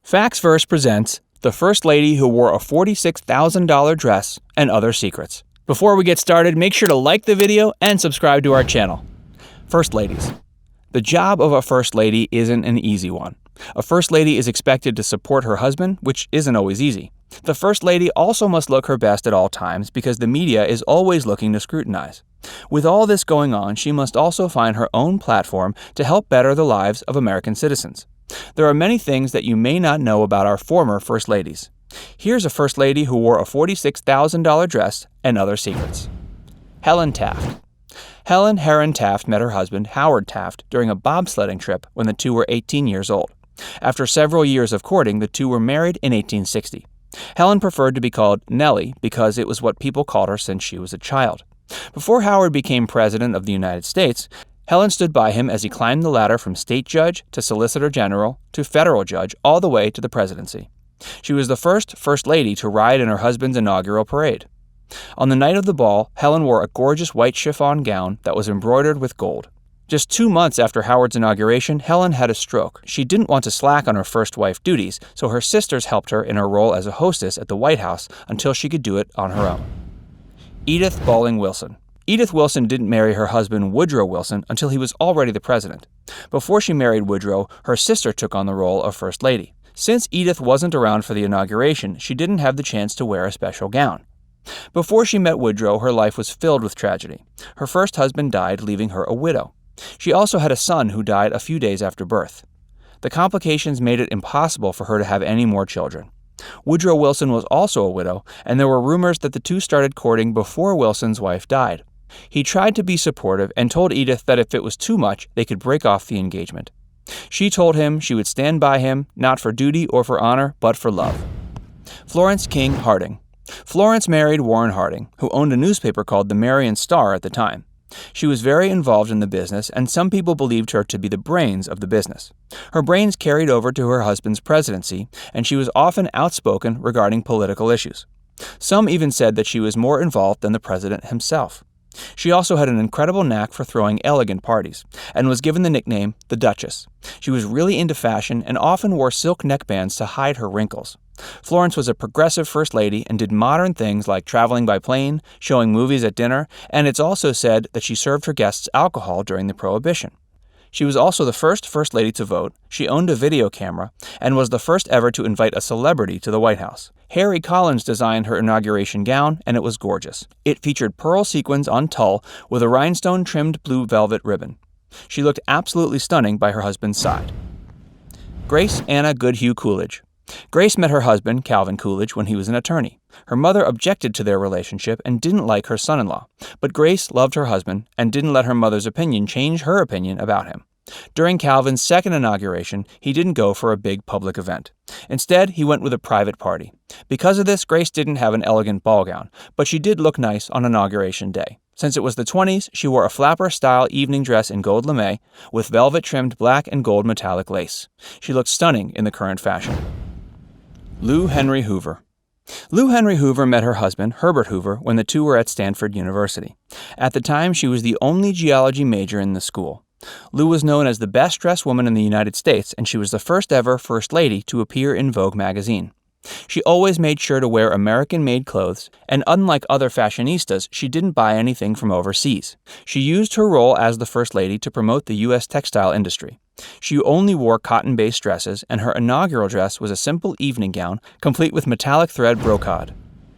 Facts Verse presents The First Lady Who Wore a $46,000 Dress and Other Secrets. Before we get started, make sure to like the video and subscribe to our channel. First Ladies. The job of a First Lady isn't an easy one. A First Lady is expected to support her husband, which isn't always easy. The First Lady also must look her best at all times because the media is always looking to scrutinize. With all this going on, she must also find her own platform to help better the lives of American citizens. There are many things that you may not know about our former First Ladies. Here's a First Lady who wore a $46,000 dress and other secrets. Helen Taft. Helen Herron Taft met her husband, Howard Taft, during a bobsledding trip when the two were 18 years old. After several years of courting, the two were married in 1860. Helen preferred to be called Nellie because it was what people called her since she was a child. Before Howard became President of the United States, Helen stood by him as he climbed the ladder from state judge to solicitor general to federal judge all the way to the presidency. She was the First Lady to ride in her husband's inaugural parade. On the night of the ball, Helen wore a gorgeous white chiffon gown that was embroidered with gold. Just 2 months after Howard's inauguration, Helen had a stroke. She didn't want to slack on her first wife duties, so her sisters helped her in her role as a hostess at the White House until she could do it on her own. Edith Bolling Wilson. Edith Wilson didn't marry her husband Woodrow Wilson until he was already the president. Before she married Woodrow, her sister took on the role of First Lady. Since Edith wasn't around for the inauguration, she didn't have the chance to wear a special gown. Before she met Woodrow, her life was filled with tragedy. Her first husband died, leaving her a widow. She also had a son who died a few days after birth. The complications made it impossible for her to have any more children. Woodrow Wilson was also a widow, and there were rumors that the two started courting before Wilson's wife died. He tried to be supportive and told Edith that if it was too much, they could break off the engagement. She told him she would stand by him, not for duty or for honor, but for love. Florence King Harding. Florence married Warren Harding, who owned a newspaper called the Marion Star at the time. She was very involved in the business, and some people believed her to be the brains of the business. Her brains carried over to her husband's presidency, and she was often outspoken regarding political issues. Some even said that she was more involved than the president himself. She also had an incredible knack for throwing elegant parties, and was given the nickname the Duchess. She was really into fashion and often wore silk neckbands to hide her wrinkles. Florence was a progressive First Lady and did modern things like traveling by plane, showing movies at dinner, and it's also said that she served her guests alcohol during the Prohibition. She was also the First Lady to vote, she owned a video camera, and was the first ever to invite a celebrity to the White House. Harry Collins designed her inauguration gown, and it was gorgeous. It featured pearl sequins on tulle with a rhinestone-trimmed blue velvet ribbon. She looked absolutely stunning by her husband's side. Grace Anna Goodhue Coolidge. Grace met her husband, Calvin Coolidge, when he was an attorney. Her mother objected to their relationship and didn't like her son-in-law, but Grace loved her husband and didn't let her mother's opinion change her opinion about him. During Calvin's second inauguration, he didn't go for a big public event. Instead, he went with a private party. Because of this, Grace didn't have an elegant ball gown, but she did look nice on Inauguration Day. Since it was the 20s, she wore a flapper-style evening dress in gold lame with velvet-trimmed black and gold metallic lace. She looked stunning in the current fashion. Lou Henry Hoover. Lou Henry Hoover met her husband, Herbert Hoover, when the two were at Stanford University. At the time, she was the only geology major in the school. Lou was known as the best-dressed woman in the United States, and she was the first ever First Lady to appear in Vogue magazine. She always made sure to wear American-made clothes, and unlike other fashionistas, she didn't buy anything from overseas. She used her role as the First Lady to promote the U.S. textile industry. She only wore cotton-based dresses, and her inaugural dress was a simple evening gown, complete with metallic thread brocade.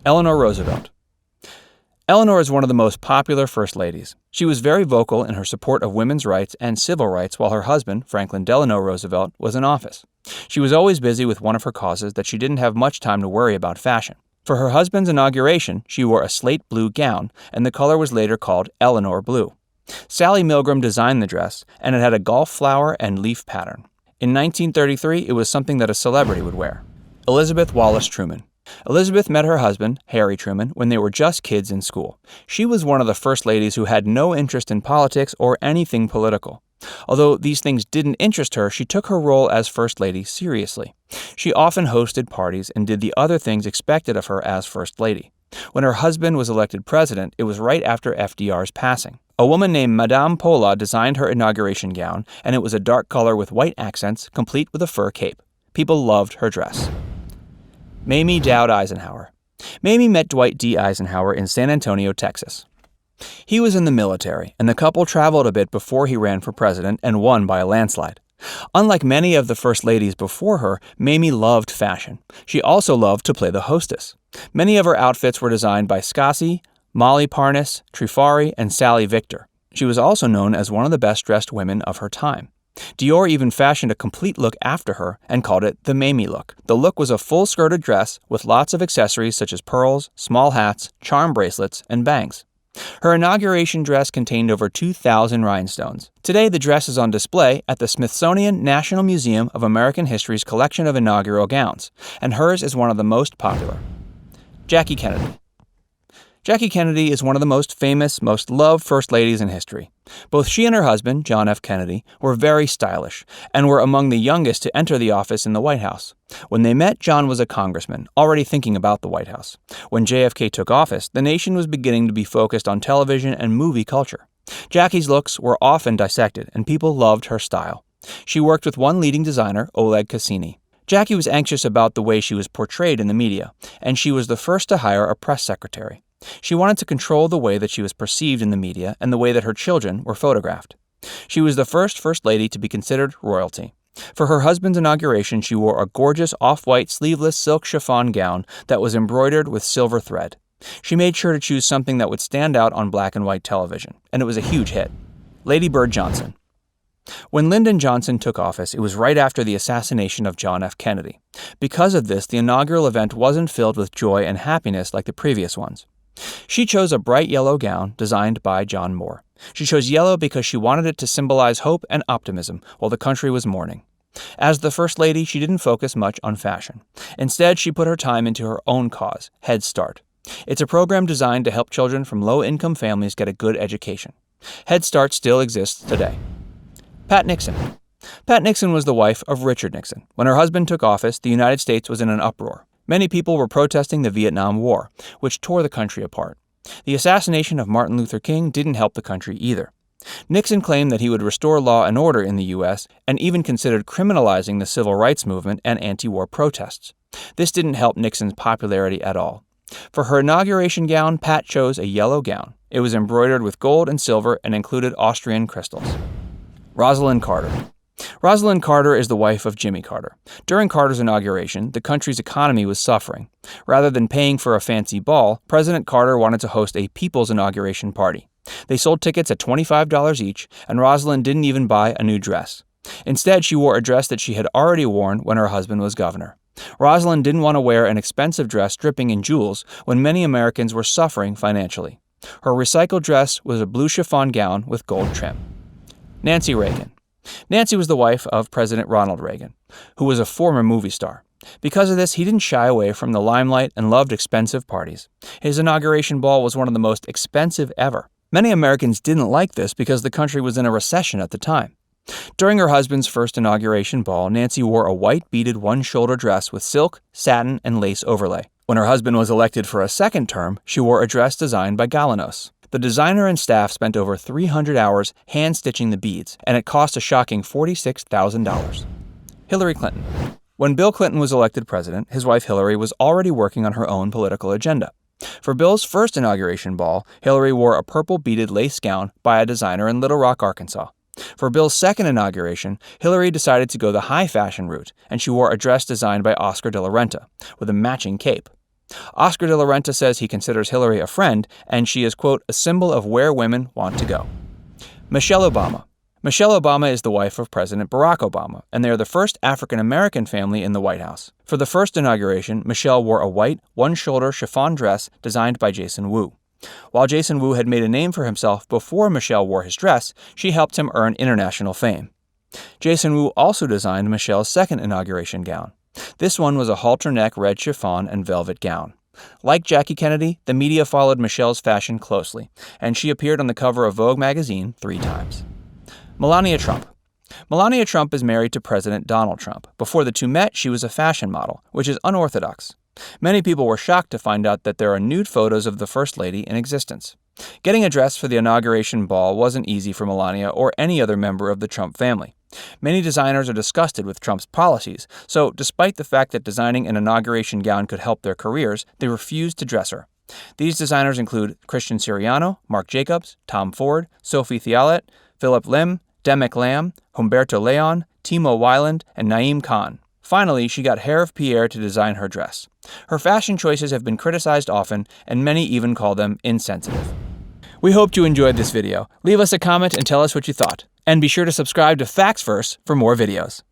Eleanor Roosevelt. Eleanor is one of the most popular First Ladies. She was very vocal in her support of women's rights and civil rights while her husband, Franklin Delano Roosevelt, was in office. She was always busy with one of her causes that she didn't have much time to worry about fashion. For her husband's inauguration, she wore a slate blue gown, and the color was later called Eleanor Blue. Sally Milgram designed the dress, and it had a golf flower and leaf pattern. In 1933, it was something that a celebrity would wear. Elizabeth Wallace Truman. Elizabeth met her husband, Harry Truman, when they were just kids in school. She was one of the First Ladies who had no interest in politics or anything political. Although these things didn't interest her, she took her role as First Lady seriously. She often hosted parties and did the other things expected of her as First Lady. When her husband was elected president, it was right after FDR's passing. A woman named Madame Pola designed her inauguration gown, and it was a dark color with white accents, complete with a fur cape. People loved her dress. Mamie Dowd Eisenhower. Mamie met Dwight D. Eisenhower in San Antonio, Texas. He was in the military, and the couple traveled a bit before he ran for president and won by a landslide. Unlike many of the first ladies before her, Mamie loved fashion. She also loved to play the hostess. Many of her outfits were designed by Scassi, Molly Parnis, Trifari, and Sally Victor. She was also known as one of the best-dressed women of her time. Dior even fashioned a complete look after her and called it the Mamie look. The look was a full-skirted dress with lots of accessories such as pearls, small hats, charm bracelets, and bangs. Her inauguration dress contained over 2,000 rhinestones. Today, the dress is on display at the Smithsonian National Museum of American History's collection of inaugural gowns, and hers is one of the most popular. Jackie Kennedy. Jackie Kennedy is one of the most famous, most loved first ladies in history. Both she and her husband, John F. Kennedy, were very stylish and were among the youngest to enter the office in the White House. When they met, John was a congressman, already thinking about the White House. When JFK took office, the nation was beginning to be focused on television and movie culture. Jackie's looks were often dissected, and people loved her style. She worked with one leading designer, Oleg Cassini. Jackie was anxious about the way she was portrayed in the media, and she was the first to hire a press secretary. She wanted to control the way that she was perceived in the media and the way that her children were photographed. She was the first lady to be considered royalty. For her husband's inauguration, she wore a gorgeous off-white sleeveless silk chiffon gown that was embroidered with silver thread. She made sure to choose something that would stand out on black and white television, and it was a huge hit. Lady Bird Johnson. When Lyndon Johnson took office, it was right after the assassination of John F. Kennedy. Because of this, the inaugural event wasn't filled with joy and happiness like the previous ones. She chose a bright yellow gown designed by John Moore. She chose yellow because she wanted it to symbolize hope and optimism while the country was mourning. As the First Lady, she didn't focus much on fashion. Instead, she put her time into her own cause, Head Start. It's a program designed to help children from low-income families get a good education. Head Start still exists today. Pat Nixon. Pat Nixon was the wife of Richard Nixon. When her husband took office, the United States was in an uproar. Many people were protesting the Vietnam War, which tore the country apart. The assassination of Martin Luther King didn't help the country either. Nixon claimed that he would restore law and order in the U.S. and even considered criminalizing the civil rights movement and anti-war protests. This didn't help Nixon's popularity at all. For her inauguration gown, Pat chose a yellow gown. It was embroidered with gold and silver and included Austrian crystals. Rosalynn Carter. Rosalynn Carter is the wife of Jimmy Carter. During Carter's inauguration, the country's economy was suffering. Rather than paying for a fancy ball, President Carter wanted to host a people's inauguration party. They sold tickets at $25 each, and Rosalynn didn't even buy a new dress. Instead, she wore a dress that she had already worn when her husband was governor. Rosalynn didn't want to wear an expensive dress dripping in jewels when many Americans were suffering financially. Her recycled dress was a blue chiffon gown with gold trim. Nancy Reagan. Nancy was the wife of President Ronald Reagan, who was a former movie star. Because of this, he didn't shy away from the limelight and loved expensive parties. His inauguration ball was one of the most expensive ever. Many Americans didn't like this because the country was in a recession at the time. During her husband's first inauguration ball, Nancy wore a white beaded one-shoulder dress with silk, satin, and lace overlay. When her husband was elected for a second term, she wore a dress designed by Galanos. The designer and staff spent over 300 hours hand-stitching the beads, and it cost a shocking $46,000. Hillary Clinton. When Bill Clinton was elected president, his wife Hillary was already working on her own political agenda. For Bill's first inauguration ball, Hillary wore a purple beaded lace gown by a designer in Little Rock, Arkansas. For Bill's second inauguration, Hillary decided to go the high-fashion route, and she wore a dress designed by Oscar de la Renta, with a matching cape. Oscar de la Renta says he considers Hillary a friend, and she is, quote, a symbol of where women want to go. Michelle Obama. Michelle Obama is the wife of President Barack Obama, and they are the first African-American family in the White House. For the first inauguration, Michelle wore a white, one-shoulder chiffon dress designed by Jason Wu. While Jason Wu had made a name for himself before Michelle wore his dress, she helped him earn international fame. Jason Wu also designed Michelle's second inauguration gown. This one was a halter-neck red chiffon and velvet gown. Like Jackie Kennedy, the media followed Michelle's fashion closely, and she appeared on the cover of Vogue magazine 3 times. Melania Trump. Melania Trump is married to President Donald Trump. Before the two met, she was a fashion model, which is unorthodox. Many people were shocked to find out that there are nude photos of the First Lady in existence. Getting a dress for the inauguration ball wasn't easy for Melania or any other member of the Trump family. Many designers are disgusted with Trump's policies, so despite the fact that designing an inauguration gown could help their careers, they refused to dress her. These designers include Christian Siriano, Marc Jacobs, Tom Ford, Sophie Thialet, Philip Lim, Demek Lam, Humberto Leon, Timo Weiland, and Naeem Khan. Finally, she got Hair of Pierre to design her dress. Her fashion choices have been criticized often, and many even call them insensitive. We hope you enjoyed this video. Leave us a comment and tell us what you thought. And be sure to subscribe to Facts Verse for more videos.